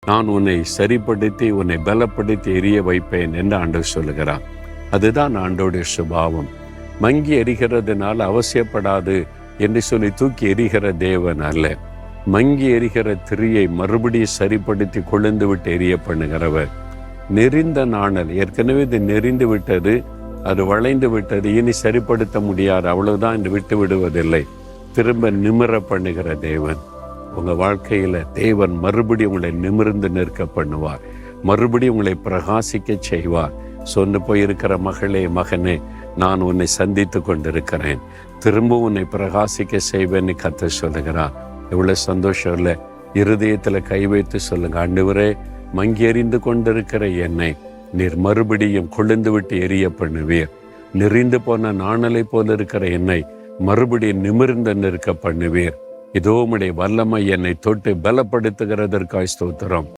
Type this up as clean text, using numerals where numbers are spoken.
நான் உன்னை சரிப்படுத்தி உன்னை பலப்படுத்தி எரிய வைப்பேன் என்று ஆண்டவர் சொல்லுகிறார். அதுதான் ஆண்டோடைய சுபாவம். மங்கி எரிகிறதுனால அவசியப்படாது என்று சொல்லி தூக்கி எரிகிற தேவன் அல்ல. மங்கி எரிகிற திரியை மறுபடியும் சரிப்படுத்தி கொழுந்து விட்டு எரிய பண்ணுகிறவர். நெறிந்த நாணல், ஏற்கனவே இது நெறிந்து விட்டது, அது வளைந்து விட்டது, இனி சரிப்படுத்த முடியாது, அவ்வளவுதான் என்று விட்டு விடுவதில்லை. திரும்ப நிமிர பண்ணுகிற தேவன். உங்க வாழ்க்கையில தேவன் மறுபடியும் உங்களை நிமிர்ந்து நிற்க பண்ணுவார். மறுபடியும் உங்களை பிரகாசிக்க செய்வார். சொன்னு போயிருக்கிற மகளே, மகனே, நான் உன்னை சந்தித்து கொண்டிருக்கிறேன், திரும்ப உன்னை பிரகாசிக்க செய்வேன்னு கர்த்தர் சொல்லுகிறார். எவ்வளவு சந்தோஷம் இல்லை? இருதயத்துல கை வைத்து சொல்லுங்க, ஆண்டவரே, மங்கி எறிந்து கொண்டிருக்கிற என்னை நீர் மறுபடியும் கொழுந்து விட்டு எரிய பண்ணுவீர். நெறிந்து போன நாணலை போல இருக்கிற என்னை மறுபடியும் நிமிர்ந்து நிற்க பண்ணுவீர். இதோ உம்முடைய வல்லமை என்னை தொட்டு பலப்படுத்துகிறதற்காய் ஸ்தோத்திரம்.